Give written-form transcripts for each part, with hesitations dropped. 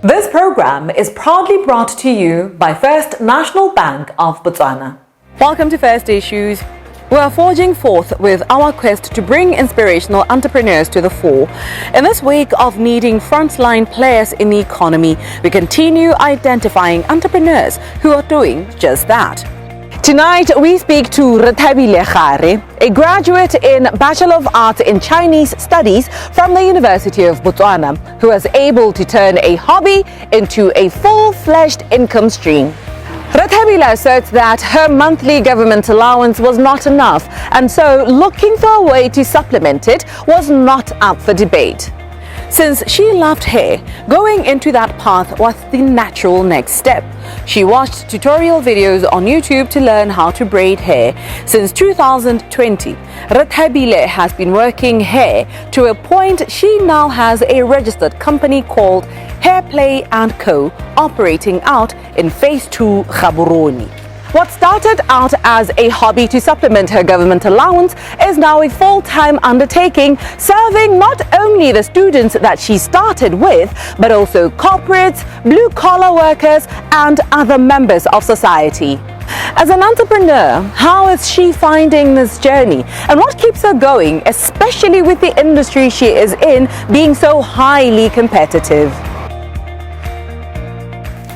This program is proudly brought to you by First National Bank of Botswana. Welcome to First Issues. We are forging forth with our quest to bring inspirational entrepreneurs to the fore. In this week of needing frontline players in the economy, we continue identifying entrepreneurs who are doing just that. Tonight, we speak to Rethabile Gare, a graduate in Bachelor of Arts in Chinese Studies from the University of Botswana, who was able to turn a hobby into a full-fledged income stream. Rethabile asserts that her monthly government allowance was not enough, and so looking for a way to supplement it was not up for debate. Since she loved hair, going into that path was the natural next step. She watched tutorial videos on YouTube to learn how to braid hair. Since 2020, Rethabile has been working hair to a point she now has a registered company called Hairplay & Co. operating out in Phase 2 Gaborone. What started out as a hobby to supplement her government allowance is now a full-time undertaking, serving not only the students that she started with, but also corporates, blue-collar workers, and other members of society. As an entrepreneur, how is she finding this journey? And what keeps her going, especially with the industry she is in being so highly competitive?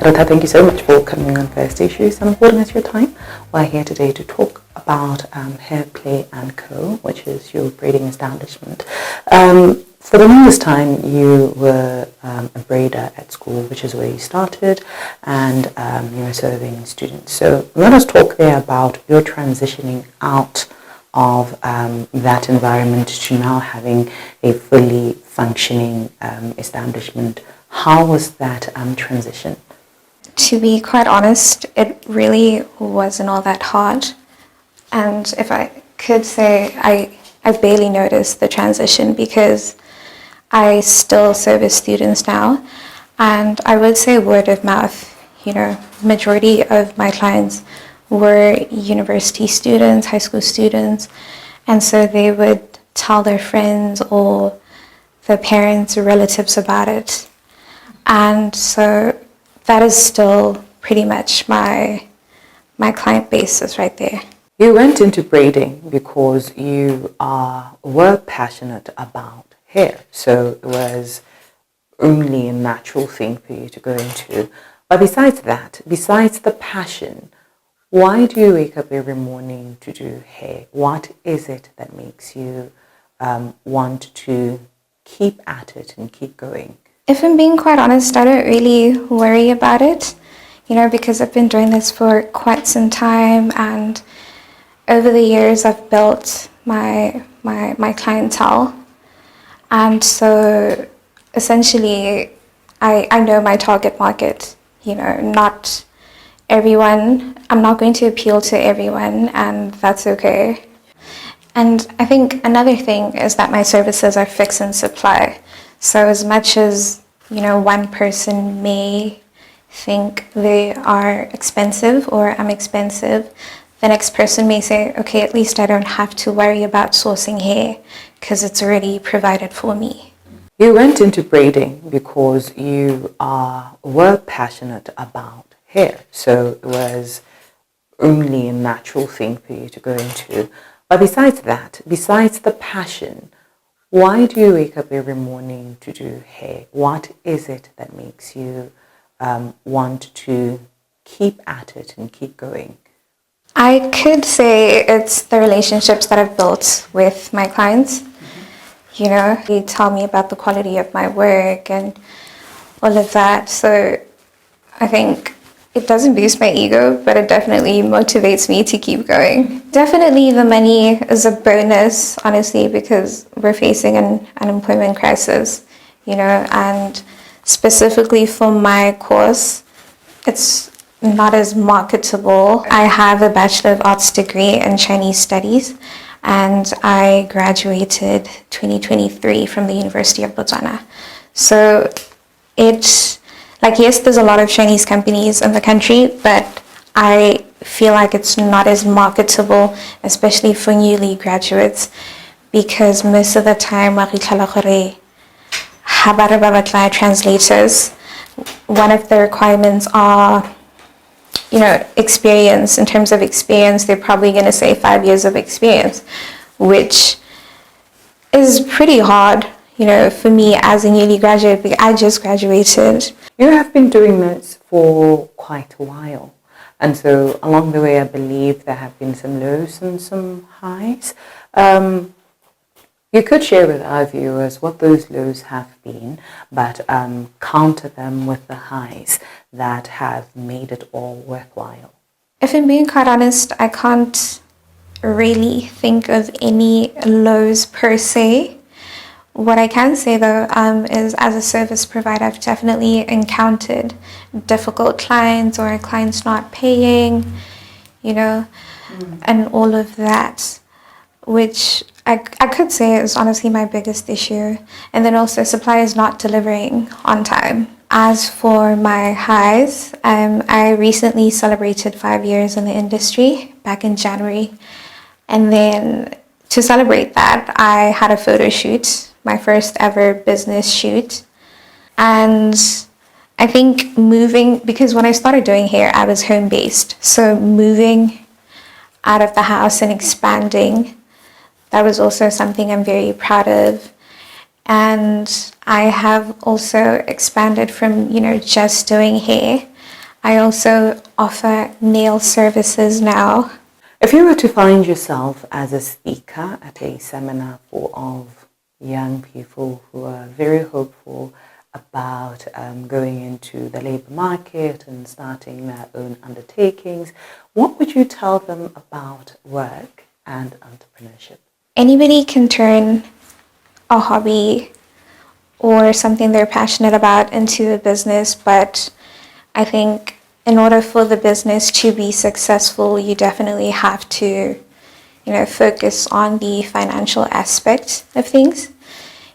Retha, thank you so much for coming on First Issues and affording us your time. We're here today to talk about Hairplay & Co., which is your braiding establishment. For the longest time, you were a braider at school, which is where you started, and you were serving students. So let us talk there about your transitioning out of that environment to now having a fully functioning establishment. How was that transition? To be quite honest, it really wasn't all that hard. And if I could say, I barely noticed the transition because I still service students now. And I would say word of mouth, majority of my clients were university students, high school students. And so they would tell their friends or their parents or relatives about it. And so that is still pretty much my client base is right there. You went into braiding because you were passionate about hair, so it was only a natural thing for you to go into. But besides that, besides the passion, why do you wake up every morning to do hair? What is it that makes you want to keep at it and keep going? If I'm being quite honest, I don't really worry about it, because I've been doing this for quite some time, and over the years I've built my clientele. And so essentially I know my target market, not everyone. I'm not going to appeal to everyone, and that's okay. And I think another thing is that my services are fix and supply. So as much as, one person may think they are expensive or I'm expensive, the next person may say, okay, at least I don't have to worry about sourcing hair because it's already provided for me. You went into braiding because you were passionate about hair. So it was only a natural thing for you to go into. But besides that, besides the passion, why do you wake up every morning to do hair? What is it that makes you want to keep at it and keep going? I could say it's the relationships that I've built with my clients. Mm-hmm. They tell me about the quality of my work and all of that. So I think it doesn't boost my ego, but it definitely motivates me to keep going. Definitely the money is a bonus, honestly, because we're facing an unemployment crisis, and specifically for my course, it's not as marketable. I have a Bachelor of Arts degree in Chinese Studies, and I graduated 2023 from the University of Botswana. So it's yes, there's a lot of Chinese companies in the country, but I feel like it's not as marketable, especially for newly graduates, because most of the time, translators, one of the requirements are, you know, experience. In terms of experience, they're probably going to say 5 years of experience, which is pretty hard, you know, for me as a newly graduate, because I just graduated. You have been doing this for quite a while. And so along the way, I believe there have been some lows and some highs. You could share with our viewers what those lows have been, but counter them with the highs that have made it all worthwhile. If I'm being quite honest, I can't really think of any lows per se. What I can say though is, as a service provider, I've definitely encountered difficult clients or clients not paying, you know, and all of that, which I could say is honestly my biggest issue. And then also suppliers not delivering on time. As for my highs, I recently celebrated 5 years in the industry back in January. And then to celebrate that, I had a photo shoot, my first ever business shoot. And I think moving, because when I started doing hair, I was home-based. So moving out of the house and expanding, that was also something I'm very proud of. And I have also expanded from, you know, just doing hair. I also offer nail services now. If you were to find yourself as a speaker at a seminar full of young people who are very hopeful about going into the labor market and starting their own undertakings, what would you tell them about work and entrepreneurship? Anybody can turn a hobby or something they're passionate about into a business, but I think in order for the business to be successful, you definitely have to, you know, focus on the financial aspect of things,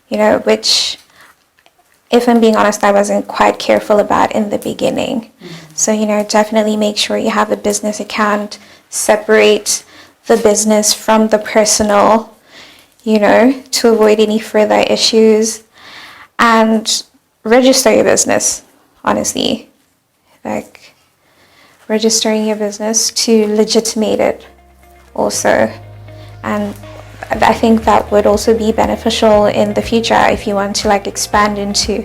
you know, which, if I'm being honest, I wasn't quite careful about in the beginning. So, you know, definitely make sure you have a business account, separate the business from the personal, you know, to avoid any further issues, and register your business, honestly. Like, registering your business to legitimate it also. And I think that would also be beneficial in the future if you want to like expand into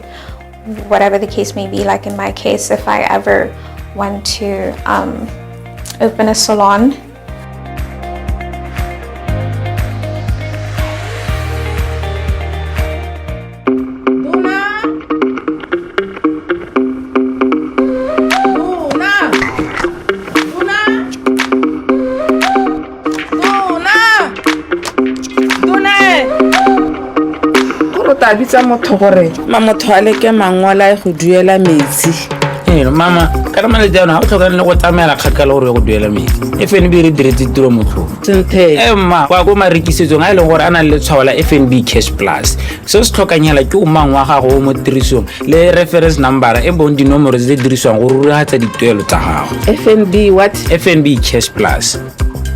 whatever the case may be. Like in my case, if I ever want to open a salon. Bitsa motho gore motho a leke mangwala go duela metsi. Mama, ka re male jana o tlhoka le go tsamela kgakala gore go duela metsi. FNB re diretse tiro motho. Senthe. Ma kwa go marekisetsong a ile gore ana le tshwao la FNB Cash Plus. Se se tlhokanyela ke o mangwa ga go mo tirisong le reference number e bong dinomoro tse diriswang go ruragatsa dituelo tsa gago. FNB what? FNB Cash Plus.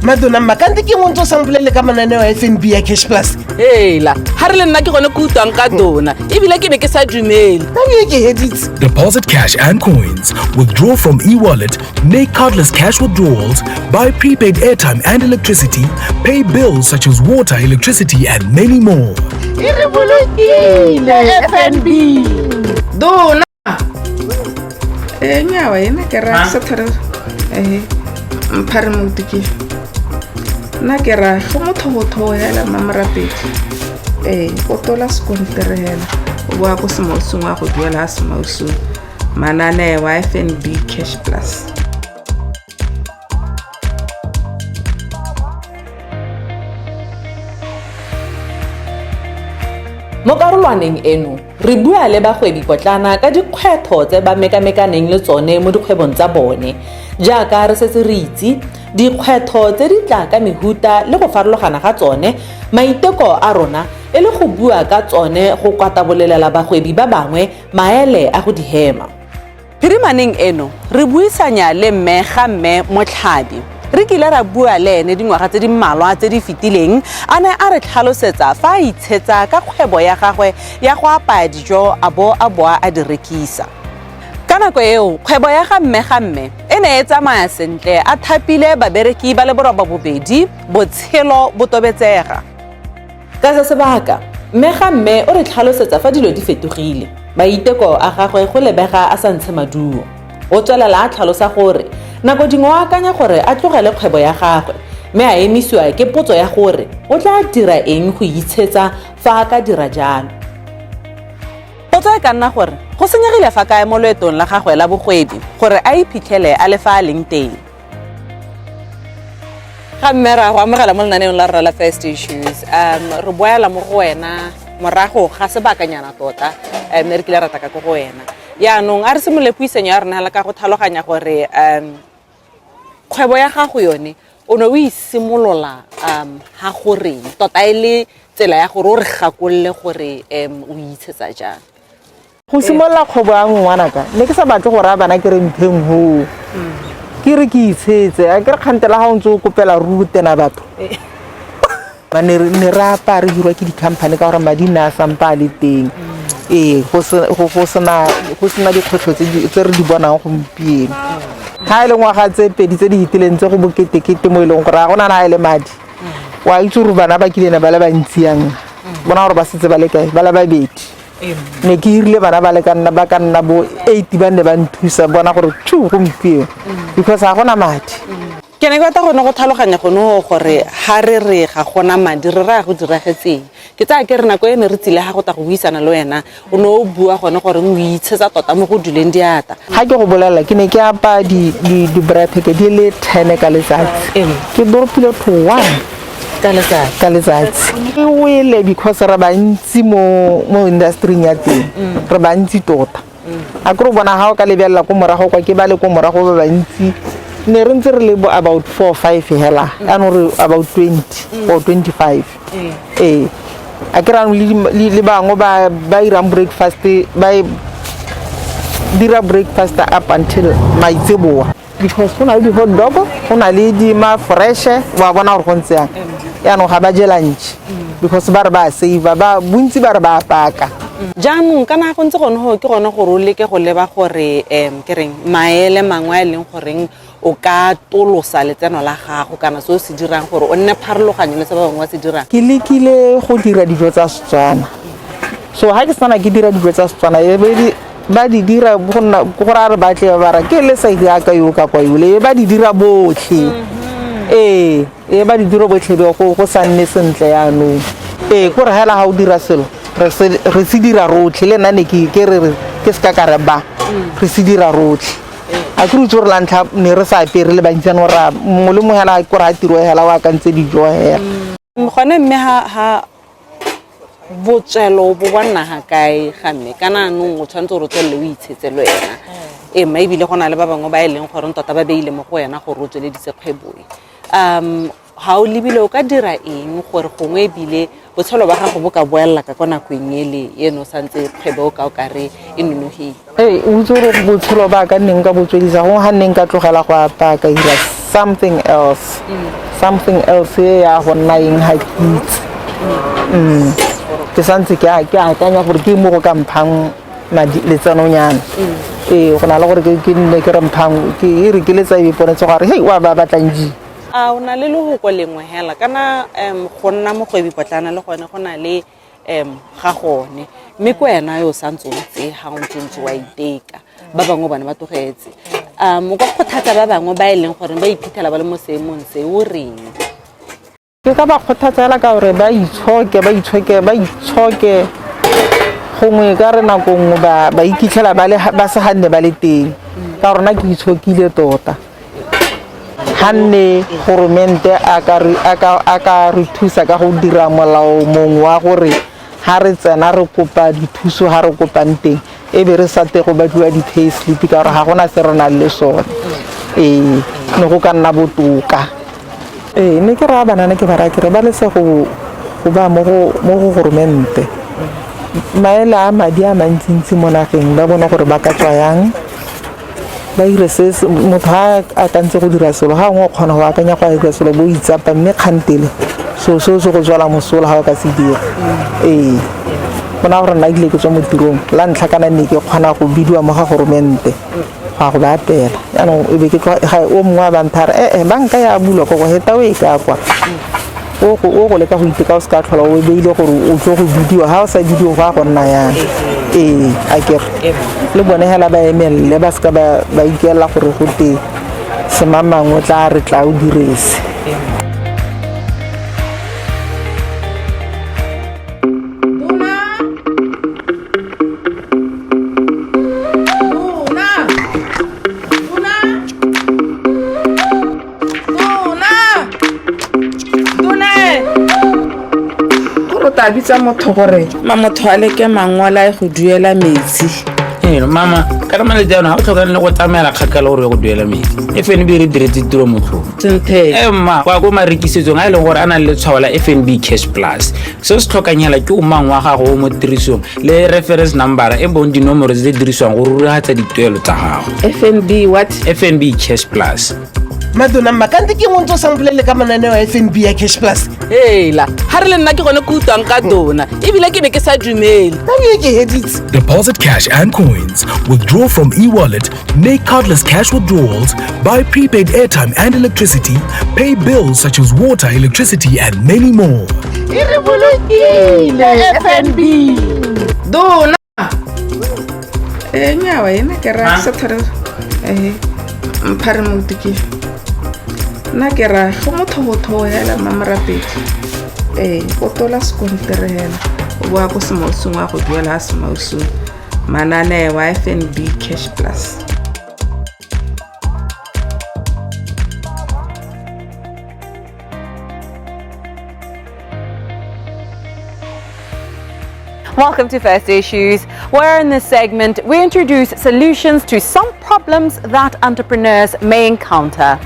Madonna makante ke ngotso sampolele ka mananeo a FNB ya Cash Plus. Hela, ha re le nna ke gone go utang ka dona. Ebile ke ne ke sa dumele. Deposit cash and coins, withdraw from e-wallet, make cardless cash withdrawals, buy prepaid airtime and electricity, pay bills such as water, electricity and many more. FNB. Dona. Nyawa ena ke ra sa thare. Mpare motiki. Na ke ra go motho hela Mmaseapei. O tola skontere hela. O bua go semosong wa go duela semosong. Manane wa FNB Cash Plus. Mo karolwaneng eno re bua le bagwebi potlana ka dikgwetho tse ba mekamekaneng le tsone mo dikgwebong tsa bone, jaaka re setse re itse dikgwetho tse di tla ka mehuta le go farologana ga tsone. Maiteko a rona e le go bua ka tsone go kwatabolelela bagwebi ba bangwe maele a go di hema. Phirimaneng eno re buisanya le Gamme Motlhabi. Re kile ra bua le ene dingwaga tse di mmalwa tse di fitileng, a ne a re tlhalosetsa fa a itshetsa ka kgwebo ya gagwe ya go apaya dijo a boa a di rekisa. Ka Ka nako eo kgwebo ya Gamme e ne e tsamaya sentle a thapile babereki ba le borobabobedi botshelo bo tobetsega. Ka se sebaka Gamme o re tlhalosetsa fa dilo di fetogile maiteko a gagwe go lebega a sa ntshe maduo. O tswelela a tlhalosa gore nako dingwe a akanya gore a tlogele kgwebo ya gagwe mme a emisiwa ke potso ya gore o tla dira eng go itshetsa fa a ka dira jalo. Potso e ka nna gore go senyegile fa kae mo loetong la gagwe la bogwebi gore a iphitlhele a le fa a leng teng. Gamme ra go amogela mo lenaneong la rra la First Issues. Re boela mo go wena morago ga sebakanyana tota mme re kile ra taka go wena. Yaanong a re simolole puisenyo ya rena la ka go tlhaloganya gore kgwebo ya gago yone o ne o isimolola ha gore tota e le tsela ya gore o re gakolle gore o itshetsa jang. Go simolola kgwebo ya ngwanaka ne ke sa batle gore a bana ke re mpheng ho ke re ke itshetse a ke re kgantela ga o ntse o kopela rutena batho ba ne ra apare hirwa ke di-company ka gore madi na a sampa a le teng go sena dikgwetlho tse re di bonang gompieno ga e le ngwaga tse pedi tse di hitileng tse go boketekete mo e leng gore ga gona na e le madi wa itse gore bana ba kilene ba le bantsi yang bona gore ba setse ba le kae ba le babedi ne ke hirile bana ba ka nna bo 80 ba ne ba nthusa bona gore gompieno because ga gona madi. Ke ne ke batla go tlhaloganya gone gore ha re ga gona madi re ra go diragetseng ke tsaya ke re nako e ne re tsile ga go ta go buisana le wena o ne o bua gone gore o itshetsa tota mo go duleng diata. Ga ke go bolela ke ne ke apa di bracket di le 10 ka letsatsi ke doropile to 1 ka letsatsi ke wele because re bantsi mo industry ya teng re bantsi tota a ke re bona ga o ka lebelela ko morago kwa ke ba le ko morago ba bantsi ne re ntse re le about 4 or 5 hela ano re about 20 or 25 a ke ra le bangwe ba irang breakfast ba dira breakfast up until maitseboa because go na le hot dog go na le di ma fresh wa bona gore go ntse yang yaanong ga ba je lunch because ba re ba save ba bontsi ba re ba paka jaanong kana go ntse gone ke gone gore o leke go leba gore ke reng maele mangwe a leng goreng o ka tolosa letseno la gago kana se o se dirang gore o nne pharologanyo le se ba bangwe ba se dirang. Ke lekile go dira dijo tsa Setswana so ha ke sana ke dira dijo tsa Setswana ba di dira go ra re batle ba ra ke le sa dira ka yo ka kwa yo le ba di dira botlhe ba di dira botlhe go sa nne sentle ya no go re hela ha o dira selo re se dira rotlhe le nna ne ke re ke se ka re ba re se dira rotlhe a ke re tsore la ntlha ne re sa apere le bantsana ra mo le mo hela go ra tiro hela wa ka ntse dijo hela gone mme ha botswelo bo bona ha kae Gamme kana nong o tshwantse go tswelle o itshetse le wena ma ebile gona le ba bangwe ba e leng gore tota ba beile mo go wena gore o tsweledise kgwebo ha o lebile o ka dira eng gore gongwe ebile botshelo ba gago bo ka boela ka kona go engele eno santse kgwebo ka o ka re e nonogile. O tsore botshelo ba ka neng ka botswedisa go ha neng ka tlogela go apa ka ira something else ya go nna eng ha kitse ke santse ke akanya gore ke mo go ka mphang madi letsanonyana go na le gore ke nne ke re mphang ke ire ke letsa e ponetse gore hey wa ba batlanji o na le go lengwe hela kana go nna mogwebi potlana le gone go na le ga gone mme ko wena yo santse o tse ha o ntse wa iteka ba bangwe bana ba togetse mo go kgothatsa ba bangwe ba e leng gore ba iphithela ba le mo seemong se o reng. ke ka ba kgothatsa ka gore ba itshoke gongwe ka re nako nngwe ba ikitlhela ba se ganne ba le teng ka gore na ke itshokile tota hanne goromente a ka re thusa ka go dira molao mongwe wa gore ha re tsena re kopa dithuso ha re kopang teng e be re sa te go batliwa di-pay slip ka gore ga gona se re na le sone ne go ka nna botoka ne ke ra banana ke bara ke re ba lese go ba mo go goromente maele a madi a mantsintsi mo nageng ba bona gore ba ka tswa yang ba ire se motho a ka ntse go dira selo ga ngwe o kgona go akanya go dira selo bo itsapa mme kgantele so go tswala mosola ga o ka se dira gona gore nna ile ke tswa mo tirong la ntlha kana ne ke kgona go bidiwa mo ga goromente ga go ba apela yaanong e be ke ga o mongwe ba nthara banka ya bulwa go heta o e ka kwa o go leka go iteka o se ka tlhola o beile gore o tlo go bidiwa ga o sa bidiwa go a go nna yang a kere le bone hela ba emelele ba se ka ba ikela gore go te semamang o tla re tla o direse. Ta bitsa motho gore motho a leke mangwala go duela metsi. Mama ka rama le jana ha o tlhoka le go tsamela kgakala gore go duela metsi FNB re diretse tiro motho senthe mma kwa go marekisetsong a ile gore ana le tshwala FNB Cash Plus se se tlhokanyela ke o mangwa gago mo tirisong le reference number e bon dinomoro tse diriswang go ruragatsa dituelo tsa gago. FNB what? FNB Cash Plus. Madonna makante ke montso samplele ka mananeo a FNB ya Cash Plus. Hela ha re le nna ke gone go utlwang ka dona ebile ke ne ke sa dumele ke heditse. Deposit cash and coins, withdraw from e-wallet, make cardless cash withdrawals, buy prepaid airtime and electricity, pay bills such as water, electricity and many more. FNB. Dona nyawa ene ke ra sa thare mpare motiki na ke ra go motho hela Mmaseapei o tola sekontere hela o bua go semousong wa go duela semousong manane wa FNB Cash Plus. Welcome to First Issues, where in this segment we introduce solutions to some problems that entrepreneurs may encounter.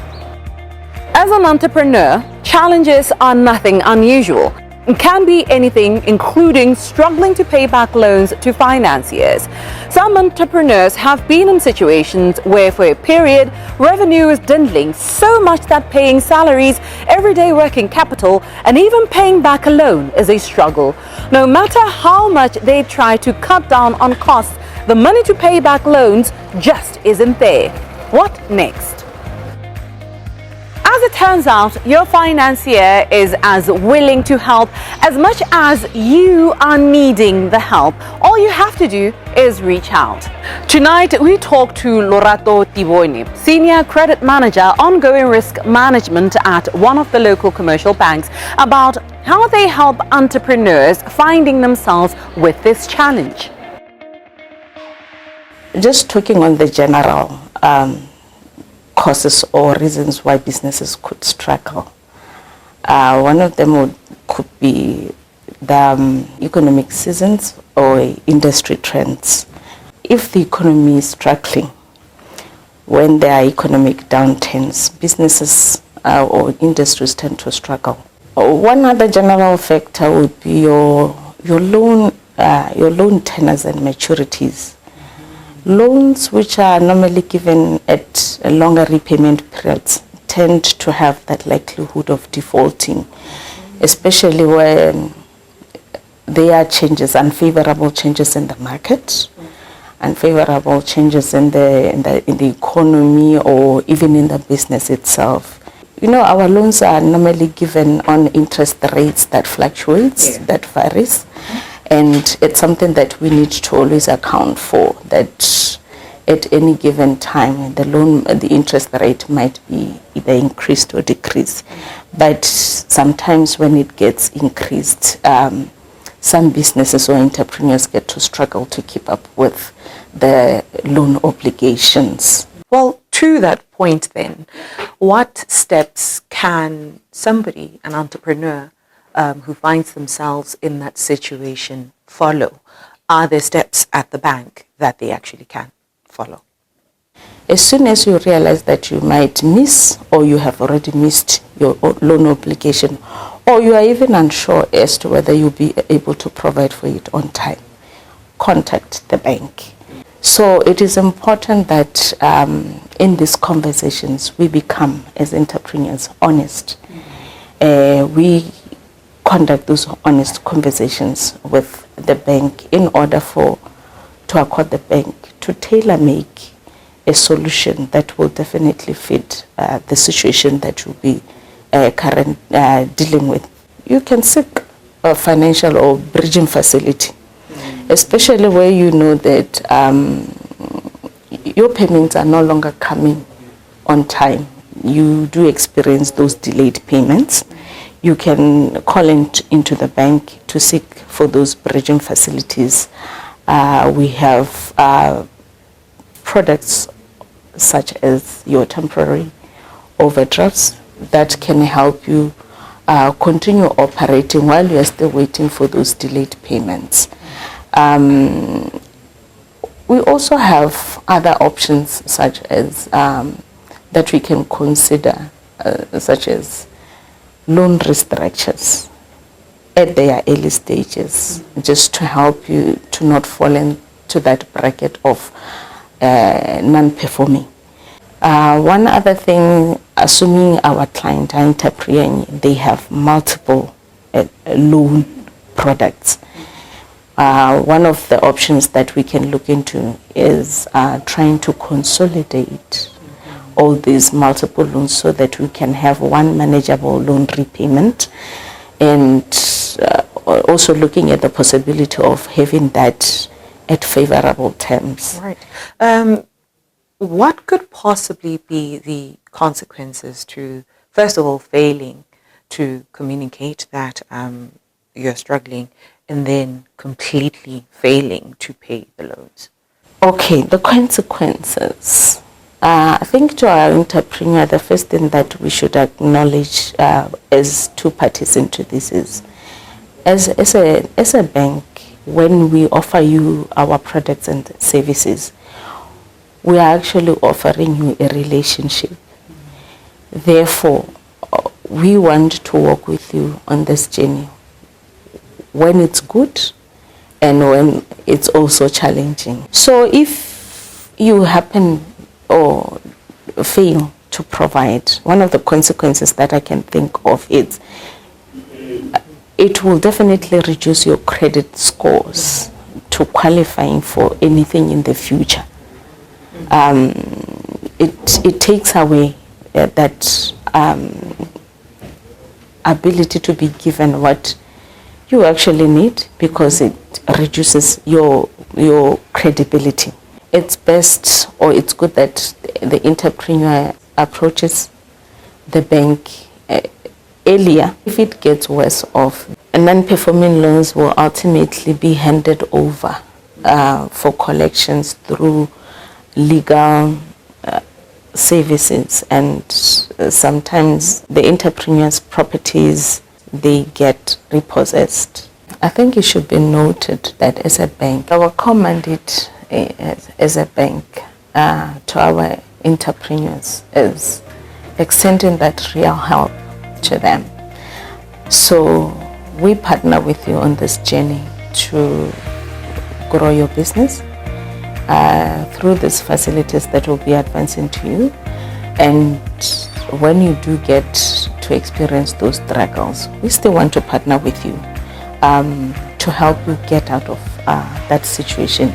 As an entrepreneur, challenges are nothing unusual. It can be anything, including struggling to pay back loans to financiers. Some entrepreneurs have been in situations where for a period, revenue is dwindling so much that paying salaries, everyday working capital, and even paying back a loan is a struggle. No matter how much they try to cut down on costs, the money to pay back loans just isn't there. What next? As it turns out, your financier is as willing to help as much as you are needing the help. All you have to do is reach out. Tonight, we talk to Lorato Tibone, Senior Credit Manager, Ongoing Risk Management at one of the local commercial banks, about how they help entrepreneurs finding themselves with this challenge. Just talking on the general causes or reasons why businesses could struggle. One of them could be the economic seasons or industry trends. If the economy is struggling, when there are economic downturns, businesses or industries tend to struggle. One other general factor would be your loan tenors and maturities. Loans which are normally given at a longer repayment periods tend to have that likelihood of defaulting, especially when there are changes, unfavorable changes in the market, unfavorable changes in the economy or even in the business itself. You know, our loans are normally given on interest rates that fluctuates, that varies. And it's something that we need to always account for, that at any given time, the interest rate might be either increased or decreased. But sometimes when it gets increased, some businesses or entrepreneurs get to struggle to keep up with the loan obligations. Well, to that point then, what steps can somebody, an entrepreneur, who finds themselves in that situation follow? Are there steps at the bank that they actually can follow? As soon as you realize that you might miss or you have already missed your loan obligation, or you are even unsure as to whether you'll be able to provide for it on time, contact the bank. So it is important that in these conversations we become, as entrepreneurs, honest. We conduct those honest conversations with the bank in order to accord the bank to tailor-make a solution that will definitely fit the situation that you'll be dealing with. You can seek a financial or bridging facility, especially where you know that your payments are no longer coming on time. You do experience those delayed payments. You can call into the bank to seek for those bridging facilities. We have products such as your temporary overdrafts that can help you continue operating while you are still waiting for those delayed payments. We also have other options such as that we can consider, such as loan restructures at their early stages, just to help you to not fall into that bracket of non-performing. One other thing, assuming our client are entrepreneur, they have multiple loan products. One of the options that we can look into is trying to consolidate all these multiple loans so that we can have one manageable loan repayment, and also looking at the possibility of having that at favorable terms. Right. What could possibly be the consequences to, first of all, failing to communicate that you're struggling, and then completely failing to pay the loans? Okay, the consequences. I think to our entrepreneur, the first thing that we should acknowledge as two parties into this is, as a bank, when we offer you our products and services, we are actually offering you a relationship. Therefore, we want to work with you on this journey when it's good and when it's also challenging. So if you happen or fail to provide, one of the consequences that I can think of is it will definitely reduce your credit scores to qualifying for anything in the future. It takes away that ability to be given what you actually need, because it reduces your credibility. It's best, or it's good, that the entrepreneur approaches the bank earlier. If it gets worse off, non-performing loans will ultimately be handed over for collections through legal services, and sometimes the entrepreneur's properties, they get repossessed. I think it should be noted that as a bank, our core mandate as a bank to our entrepreneurs is extending that real help to them. So we partner with you on this journey to grow your business through these facilities that will be advancing to you. And when you do get to experience those struggles, we still want to partner with you to help you get out of that situation.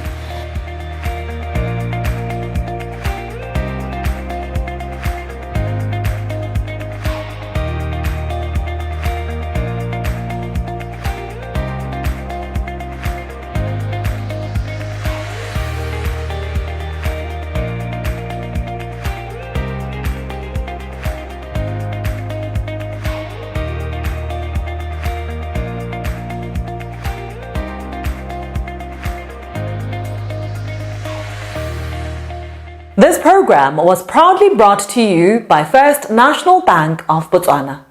This program was proudly brought to you by First National Bank of Botswana.